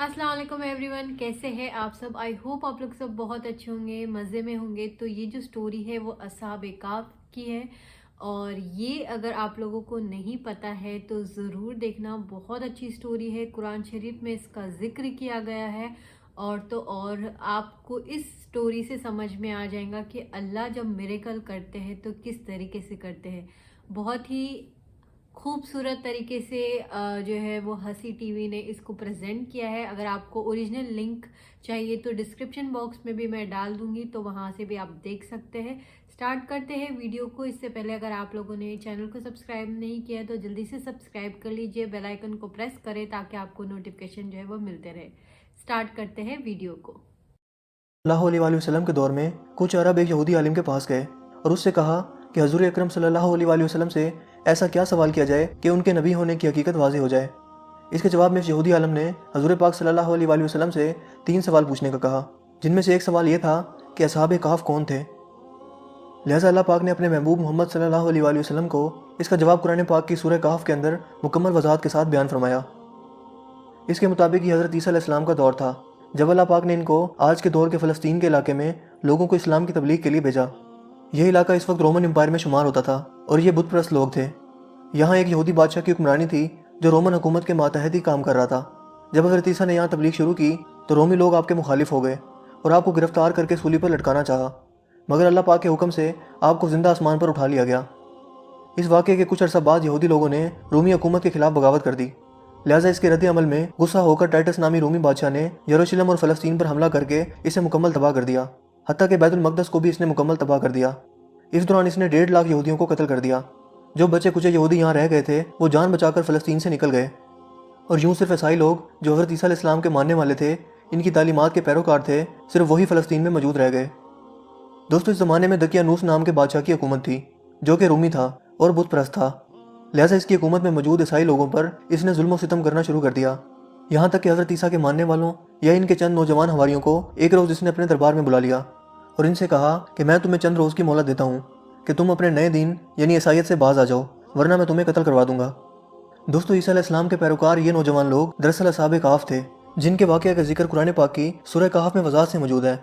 अस्सलाम वालेकुम एवरीवन, कैसे हैं आप सब। आई होप आप लोग सब बहुत अच्छे होंगे, मज़े में होंगे। तो ये जो स्टोरी है वो असहाब काफ की है, और ये अगर आप लोगों को नहीं पता है तो ज़रूर देखना। बहुत अच्छी स्टोरी है, कुरान शरीफ में इसका ज़िक्र किया गया है। और तो और आपको इस स्टोरी से समझ में आ जाएगा कि अल्लाह जब मिरेकल करते हैं तो किस तरीके से करते हैं। बहुत ही खूबसूरत तरीके से जो है वो हंसी टीवी ने इसको प्रेजेंट किया है। अगर आपको ओरिजिनल लिंक चाहिए तो डिस्क्रिप्शन बॉक्स में भी मैं डाल दूंगी, तो वहां से भी आप देख सकते हैं। स्टार्ट करते हैं वीडियो को। इससे पहले अगर आप लोगों ने चैनल को सब्सक्राइब नहीं किया है तो जल्दी से सब्सक्राइब कर लीजिए, बेल आइकन को प्रेस करें ताकि आपको नोटिफिकेशन जो है वो मिलते रहे। स्टार्ट करते हैं वीडियो को। सल्लल्लाहु अलैहि वसल्लम के दौर में कुछ अरब एक यहूदी आलिम के पास गए और उससे कहा कि हजूर अकरम सल्लल्लाहु अलैहि वसल्लम से ऐसा क्या सवाल किया जाए कि उनके नबी होने की हकीकत वाज़ेह हो जाए। इसके जवाब में इस यहूदी आलिम ने हजूर पाक सल्लल्लाहु अलैहि वसल्लम से 3 सवाल पूछने का कहा, जिनमें से एक सवाल ये था कि असहाब काफ कौन थे। लिहाजा अल्लाह पाक ने अपने महबूब मोहम्मद सल्लल्लाहु अलैहि वसल्लम को इसका जवाब कुरान पाक की सूरह काफ के अंदर मुकम्मल वजाहत के साथ बयान फरमाया। इसके मुताबिक ये हज़रत ईसा अलैहिस्सलाम का दौर था जब अल्लाह पाक ने इनको आज के दौर के फ़लस्तीन के इलाके में लोगों को इस्लाम की तबलीग के लिए भेजा। यह इलाका इस वक्त रोमन एम्पायर में शुमार होता था और ये बुत परस्त लोग थे। यहाँ एक यहूदी बादशाह की हुक्मरानी थी जो रोमन हुकूमत के मातहत ही काम कर रहा था। जब हज़रत ईसा ने यहाँ तबलीग शुरू की तो रोमी लोग आपके मुखालिफ हो गए और आपको गिरफ्तार करके सूली पर लटकाना चाहा, मगर अल्लाह पाक के हुक्म से आपको ज़िंदा आसमान पर उठा लिया गया। इस वाक़े के कुछ अर्सा बाद यहूदी लोगों ने रोमी हुकूमत के खिलाफ बगावत कर दी। लिहाजा इसके रद्द अमल में गुस्सा होकर टाइटस नामी रोमी बादशाह ने यरूशलेम और फ़लस्तीन पर हमला करके इसे मुकम्मल तबाह कर दिया। हत्ता कि बैतुल मक़दस को भी इसने मुकम्मल तबाह कर दिया। इस दौरान इसने 1.5 लाख यहूदियों को कत्ल कर दिया। जो बचे कुछ यहूदी यहाँ रह गए थे वो जान बचाकर फ़लस्तीन से निकल गए। और यूँ सिर्फ ईसाई लोग जो हज़रत ईसा अलैहिस्सलाम के मानने वाले थे, इनकी तालीमात के पैरोकार थे, सिर्फ वही फ़लस्तीन में मौजूद रह गए। दोस्तों, इस ज़माने में दकियानूस नाम के बादशाह की हुकूमत थी जो कि रूमी था और बुत परस्त था। लिहाजा इसकी हुकूमत में मौजूद ईसाई लोगों पर इसने जुल्म सितम करना शुरू कर दिया। यहाँ तक कि हज़रत ईसा के मानने वालों या इनके चंद नौजवान हवारियों को एक रोज़ इसने अपने दरबार में बुला लिया और इनसे कहा कि मैं तुम्हें चंद रोज़ की मोहलत देता हूँ कि तुम अपने नए दीन यानी ईसाइयत से बाज आ जाओ, वरना मैं तुम्हें कत्ल करवा दूंगा। दोस्तों, ईसा अलैहिस्सलाम के पैरोकार ये नौजवान लोग दरअसल असहाबे काफ थे, जिनके वाक़या का जिक्र कुरान पाक की सूरह काफ में वज़ाहत से मौजूद है।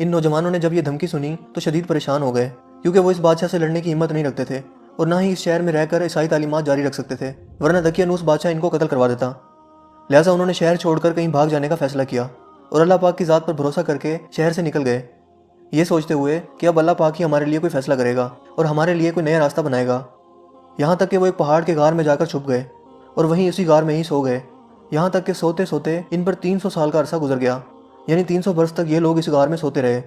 इन नौजवानों ने जब ये धमकी सुनी तो शदीद परेशान हो गए, क्योंकि वो इस बादशाह से लड़ने की हिम्मत नहीं रखते थे और ना ही इस शहर में रहकर ईसाई तालीमात जारी रख सकते थे, वरना दकियानूस बादशाह इनको कत्ल करवा देता। लिहाजा उन्होंने शहर छोड़कर कहीं भाग जाने का फैसला किया और अल्लाह पाक की ज़ात पर भरोसा करके शहर से निकल गए, ये सोचते हुए कि अब अल्लाह पाक ही हमारे लिए कोई फैसला करेगा और हमारे लिए कोई नया रास्ता बनाएगा। यहाँ तक कि वो एक पहाड़ के गार में जाकर छुप गए और वहीं उसी गार में ही सो गए। यहाँ तक कि सोते सोते इन पर 300 साल का अरसा गुजर गया, यानी 300 बरस तक ये लोग इस गार में सोते रहे।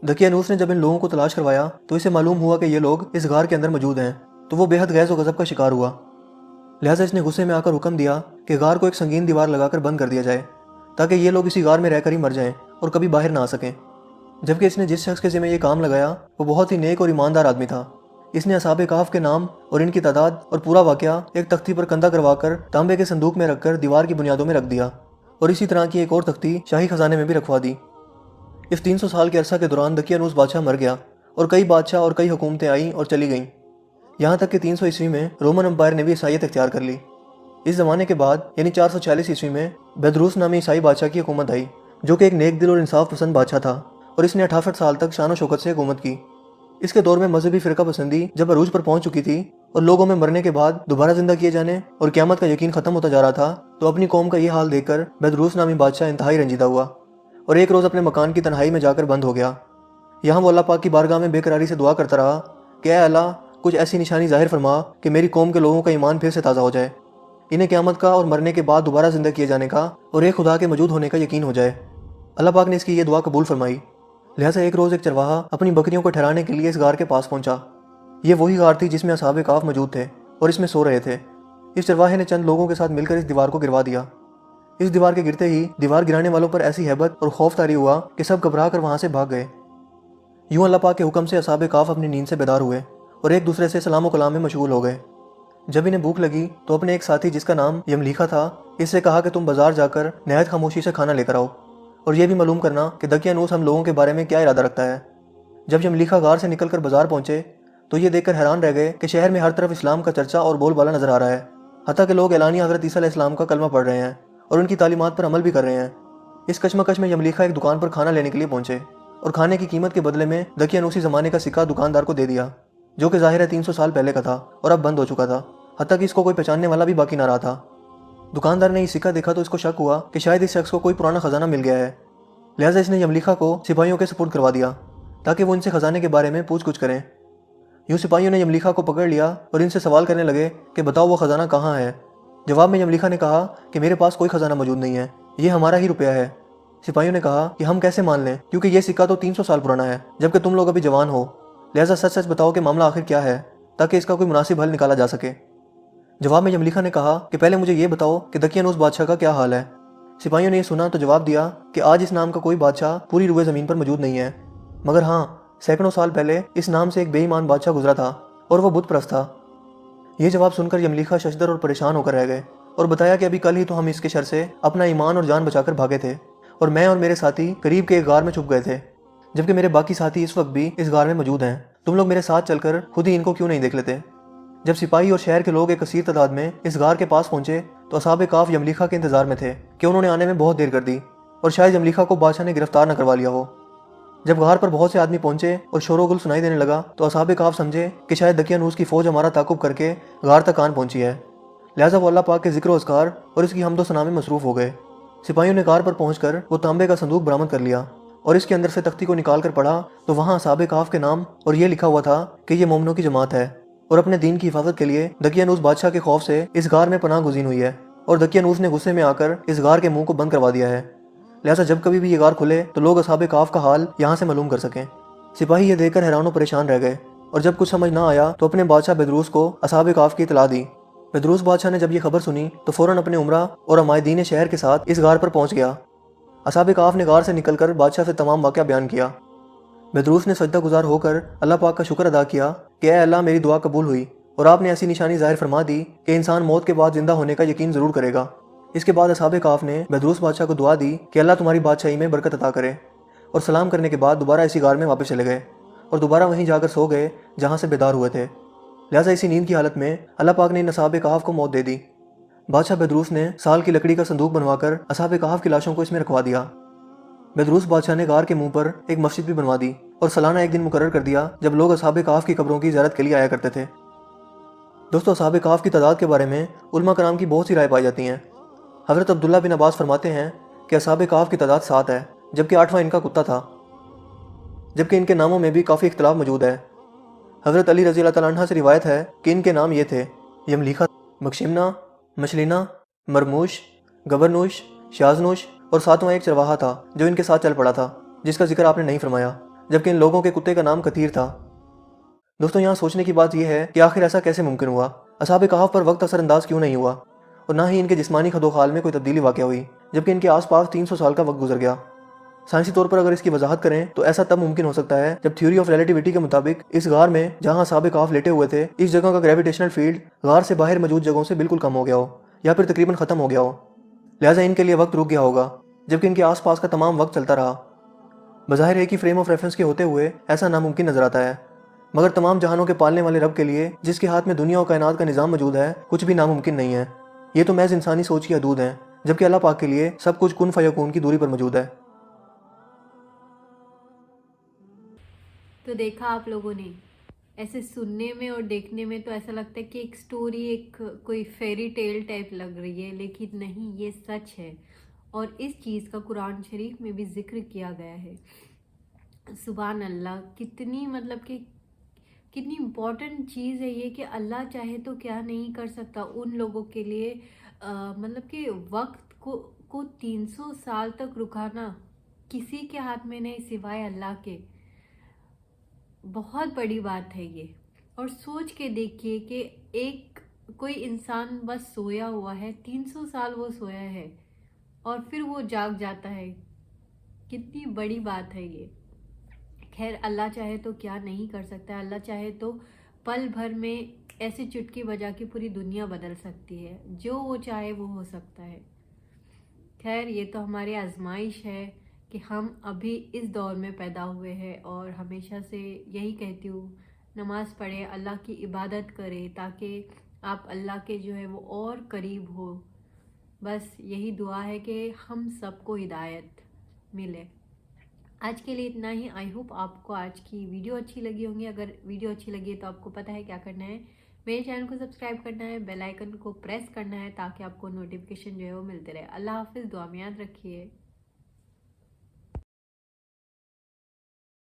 दकियानूस ने जब इन लोगों को तलाश करवाया तो इसे मालूम हुआ कि ये लोग इस गार के अंदर मौजूद हैं, तो वो बेहद गैज़ और गज़ब का शिकार हुआ। लिहाजा इसने गुस्से में आकर हुक्म दिया कि गार को एक संगीन दीवार लगाकर बंद कर दिया जाए, ताकि ये लोग इसी गार में रहकर ही मर जाएं और कभी बाहर ना आ सकें। जबकि इसने जिस शख्स के ज़िम्मे ये काम लगाया वो बहुत ही नेक और ईमानदार आदमी था। इसने असहाबे काफ के नाम और इनकी तादाद और पूरा वाक़या एक तख्ती पर कंधा करवाकर तांबे के संदूक में रखकर दीवार की बुनियादों में रख दिया और इसी तरह की एक और तख्ती शाही खजाने में भी रखवा दी। इस 300 साल के अरसा के दौरान दकियानूस बादशाह मर गया और कई बादशाह और कई हुकूमतें आईं और चली गईं। यहाँ तक कि 300 ईस्वी में रोमन एम्पायर ने भी ईसाइयत इख्तियार कर ली। इस ज़माने के बाद यानी 440 ईस्वी में बेदरूस नामी ईसाई बादशाह की हुकूमत आई, जो कि एक नेक दिल और इंसाफ पसंद बादशाह था और इसने 68 साल तक शान और शौकत से हुकूमत की। इसके दौर में मजहबी फ़िरका पसंदी जब अरूज पर पहुंच चुकी थी और लोगों में मरने के बाद दोबारा जिंदा किए जाने और क़यामत का यकीन ख़त्म होता जा रहा था, तो अपनी कौम का ये हाल देखकर बेदरूस नामी बादशाह इंतहाई रंजीदा हुआ और एक रोज़ अपने मकान की तन्हाई में जाकर बंद हो गया। यहाँ वो अल्लाह पाक की बारगाह में बेकरारी से दुआ करता रहा कि ऐ अल्लाह, कुछ ऐसी निशानी ज़ाहिर फरमा कि मेरी कौम के लोगों का ईमान फिर से ताज़ा हो जाए, इन्हें क़यामत का और मरने के बाद दोबारा ज़िंदा किए जाने का और एक खुदा के मौजूद होने का यकीन हो जाए। अल्लाह पाक ने इसकी ये दुआ कबूल फरमाई। लिहाजा एक रोज़ एक चरवाहा अपनी बकरियों को ठहराने के लिए इस गार के पास पहुंचा। ये वही गार थी जिसमें असहाबे काफ मौजूद थे और इसमें सो रहे थे। इस चरवाहे ने चंद लोगों के साथ मिलकर इस दीवार को गिरवा दिया। इस दीवार के गिरते ही दीवार गिराने वालों पर ऐसी हैबत और खौफ तारी हुआ कि सब घबरा कर वहाँ से भाग गए। यूँ अल्लाह पाक के हुक्म से असहाबे काफ अपनी नींद से बेदार हुए और एक दूसरे से सलाम कलाम में मशगूल हो गए। जब इन्हें भूख लगी तो अपने एक साथी जिसका नाम यमलीखा था, इससे कहा कि तुम बाजार जाकर नहायत खामोशी से खाना लेकर आओ और यह भी मालूम करना कि दकियानूस हम लोगों के बारे में क्या इरादा रखता है। जब यमलीखा गार से निकलकर बाजार पहुंचे तो ये देखकर हैरान रह गए कि शहर में हर तरफ इस्लाम का चर्चा और बोलबाला नजर आ रहा है। हत्ता कि लोग एलानिया हज़रत ईसा अलैहिस्सलाम का कलमा पढ़ रहे हैं اور ان کی تعلیمات پر عمل بھی کر رہے ہیں۔ اس کشمکش میں یملیخا ایک دکان پر کھانا لینے کے لیے پہنچے اور کھانے کی قیمت کے بدلے میں دقیانوسی زمانے کا سکہ دکاندار کو دے دیا، جو کہ ظاہر ہے 300 سال پہلے کا تھا اور اب بند ہو چکا تھا، حتیٰ کہ اس کو کوئی پہچاننے والا بھی باقی نہ رہا تھا۔ دکاندار نے یہ سکہ دیکھا تو اس کو شک ہوا کہ شاید اس شخص کو کوئی پرانا خزانہ مل گیا ہے، لہٰذا اس نے یملیخا کو سپاہیوں کے سپرد کروا دیا تاکہ وہ ان سے خزانے کے بارے میں پوچھ گچھ کریں۔ یوں سپاہیوں نے یملیخا کو پکڑ لیا اور ان سے سوال کرنے لگے کہ بتاؤ وہ خزانہ کہاں ہے۔ جواب میں یملیخا نے کہا کہ میرے پاس کوئی خزانہ موجود نہیں ہے، یہ ہمارا ہی روپیہ ہے۔ سپاہیوں نے کہا کہ ہم کیسے مان لیں، کیونکہ یہ سکہ تو 300 سال پرانا ہے جبکہ تم لوگ ابھی جوان ہو، لہٰذا سچ سچ بتاؤ کہ معاملہ آخر کیا ہے تاکہ اس کا کوئی مناسب حل نکالا جا سکے۔ جواب میں یملیخا نے کہا کہ پہلے مجھے یہ بتاؤ کہ دقیانوس بادشاہ کا کیا حال ہے۔ سپاہیوں نے یہ سنا تو جواب دیا کہ آج اس نام کا کوئی بادشاہ پوری روئے زمین پر موجود نہیں ہے، مگر ہاں سینکڑوں سال پہلے اس نام سے ایک بے ایمان بادشاہ گزرا تھا اور وہ بت پرست تھا۔ یہ جواب سن کر یملیخا ششدر اور پریشان ہو کر رہ گئے اور بتایا کہ ابھی کل ہی تو ہم اس کے شر سے اپنا ایمان اور جان بچا کر بھاگے تھے اور میں اور میرے ساتھی قریب کے ایک غار میں چھپ گئے تھے، جبکہ میرے باقی ساتھی اس وقت بھی اس غار میں موجود ہیں۔ تم لوگ میرے ساتھ چل کر خود ہی ان کو کیوں نہیں دیکھ لیتے؟ جب سپاہی اور شہر کے لوگ ایک کثیر تعداد میں اس غار کے پاس پہنچے تو اصحاب کاف یملیخا کے انتظار میں تھے کہ انہوں نے آنے میں بہت دیر کر دی اور شاید یملیخا کو بادشاہ نے گرفتار نہ کروا لیا ہو۔ جب غار پر بہت سے آدمی پہنچے اور شور و گل سنائی دینے لگا تو اصحاب کاف سمجھے کہ شاید دقیانوس کی فوج ہمارا تعاقب کر کے غار تک آن پہنچی ہے، لہٰذا وہ اللہ پاک کے ذکر و اذکار اور اس کی حمد و ثنا میں مصروف ہو گئے۔ سپاہیوں نے غار پر پہنچ کر وہ تانبے کا صندوق برآمد کر لیا اور اس کے اندر سے تختی کو نکال کر پڑھا تو وہاں اصحاب کاف کے نام اور یہ لکھا ہوا تھا کہ یہ مومنوں کی جماعت ہے اور اپنے دین کی حفاظت کے لیے دقیانوس بادشاہ کے خوف سے اس غار میں پناہ گزین ہوئی ہے، اور دقیانوس نے غصے میں آ کر اس غار کے منہ کو بند کروا دیا ہے، لہٰذا جب کبھی بھی یہ غار کھلے تو لوگ اصحاب کاف کا حال یہاں سے معلوم کر سکیں۔ سپاہی یہ دیکھ کر حیران و پریشان رہ گئے اور جب کچھ سمجھ نہ آیا تو اپنے بادشاہ بدروس کو اصحاب کاف کی اطلاع دی۔ بدروس بادشاہ نے جب یہ خبر سنی تو فوراً اپنے عمرہ اور عمائدین شہر کے ساتھ اس غار پر پہنچ گیا۔ اصحاب کاف نے غار سے نکل کر بادشاہ سے تمام واقعہ بیان کیا۔ بدروس نے سجدہ گزار ہو کر اللہ پاک کا شکر ادا کیا کہ اے اللہ میری دعا قبول ہوئی اور آپ نے ایسی نشانی ظاہر فرما دی کہ انسان موت کے بعد زندہ ہونے کا یقین ضرور کرے گا۔ اس کے بعد اصحاب کاف نے بدروس بادشاہ کو دعا دی کہ اللہ تمہاری بادشاہی میں برکت عطا کرے، اور سلام کرنے کے بعد دوبارہ اسی غار میں واپس چلے گئے اور دوبارہ وہیں جا کر سو گئے جہاں سے بیدار ہوئے تھے، لہٰذا اسی نیند کی حالت میں اللہ پاک نے ان اصحاب کہف کو موت دے دی۔ بادشاہ بدروس نے سال کی لکڑی کا صندوق بنوا کر اصحاب کہف کی لاشوں کو اس میں رکھوا دیا۔ بدروس بادشاہ نے غار کے منہ پر ایک مسجد بھی بنوا دی اور سالانہ ایک دن مقرر کر دیا جب لوگ اصحاب کہف کی قبروں کی زیارت کے لیے آیا کرتے تھے۔ دوستو، اصحاب کہف کی تعداد کے بارے میں علماء کرام کی بہت سی رائے پائی جاتی ہیں۔ حضرت عبداللہ بن عباس فرماتے ہیں کہ اصحاب کہف کی تعداد 7 ہے، جبکہ 8واں ان کا کتا تھا، جبکہ ان کے ناموں میں بھی کافی اختلاف موجود ہے۔ حضرت علی رضی اللہ تعالیٰ عنہ سے روایت ہے کہ ان کے نام یہ تھے: یملیخا، مکشمنا، مشلینا، مرموش، گبرنوش، شازنوش، اور 7واں ایک چرواہا تھا جو ان کے ساتھ چل پڑا تھا، جس کا ذکر آپ نے نہیں فرمایا، جبکہ ان لوگوں کے کتے کا نام کثیر تھا۔ دوستوں، یہاں سوچنے کی بات یہ ہے کہ آخر ایسا کیسے ممکن ہوا؟ اصحاب کہف پر وقت اثر انداز کیوں نہیں ہوا اور نہ ہی ان کے جسمانی خد و خال میں کوئی تبدیلی واقع ہوئی جبکہ ان کے آس پاس 300 سال کا وقت گزر گیا؟ سائنسی طور پر اگر اس کی وضاحت کریں تو ایسا تب ممکن ہو سکتا ہے جب تھیوری آف ریلیٹیوٹی کے مطابق اس غار میں جہاں اصحاب کہف لیٹے ہوئے تھے اس جگہ کا گریویٹیشنل فیلڈ غار سے باہر موجود جگہوں سے بالکل کم ہو گیا ہو یا پھر تقریباً ختم ہو گیا ہو، لہٰذا ان کے لیے وقت رک گیا ہوگا جبکہ ان کے آس پاس کا تمام وقت چلتا رہا۔ بظاہر ایک ہی فریم آف ریفرنس کے ہوتے ہوئے ایسا ناممکن نظر آتا ہے، مگر تمام جہانوں کے پالنے والے رب کے لیے جس کے ہاتھ میں دنیا و کائنات کا نظام موجود ہے کچھ بھی ناممکن نہیں ہے۔ یہ تو محض انسانی سوچ کی حدود ہیں، جبکہ اللہ پاک کے لیے سب کچھ کن فیکون کی دوری پر موجود ہے۔ تو دیکھا آپ لوگوں نے، ایسے سننے میں اور دیکھنے میں تو ایسا لگتا ہے کہ ایک سٹوری، ایک کوئی فیری ٹیل ٹائپ لگ رہی ہے، لیکن نہیں، یہ سچ ہے اور اس چیز کا قرآن شریف میں بھی ذکر کیا گیا ہے۔ سبحان اللہ، کتنی مطلب کہ کتنی امپورٹنٹ چیز ہے یہ کہ اللہ چاہے تو کیا نہیں کر سکتا ان لوگوں کے لیے، مطلب کہ وقت کو 300 سال تک رکانا کسی کے ہاتھ میں نہیں سوائے اللہ کے۔ بہت بڑی بات ہے یہ، اور سوچ کے دیکھیے کہ ایک کوئی انسان بس سویا ہوا ہے، 300 سال وہ سویا ہے اور پھر وہ جاگ جاتا ہے، کتنی بڑی بات ہے یہ۔ خیر، اللہ چاہے تو کیا نہیں کر سکتا ہے، اللہ چاہے تو پل بھر میں ایسے چٹکی بجا کے پوری دنیا بدل سکتی ہے، جو وہ چاہے وہ ہو سکتا ہے۔ خیر، یہ تو ہماری آزمائش ہے کہ ہم ابھی اس دور میں پیدا ہوئے ہیں، اور ہمیشہ سے یہی کہتی ہوں، نماز پڑھے، اللہ کی عبادت کرے تاکہ آپ اللہ کے جو ہے وہ اور قریب ہو، بس یہی دعا ہے کہ ہم سب کو ہدایت ملے. آج کے لیے اتنا ہی. آئی ہوپ آپ کو آج کی ویڈیو اچھی لگی ہوں گی. اگر ویڈیو اچھی لگی ہے تو آپ کو پتہ ہے کیا کرنا ہے. میرے چینل کو سبسکرائب کرنا ہے, بیل آئیکن کو پریس کرنا ہے تاکہ آپ کو نوٹیفیکیشن جو ہے وہ ملتے رہے. اللہ حافظ. دعا میں یاد رکھیے.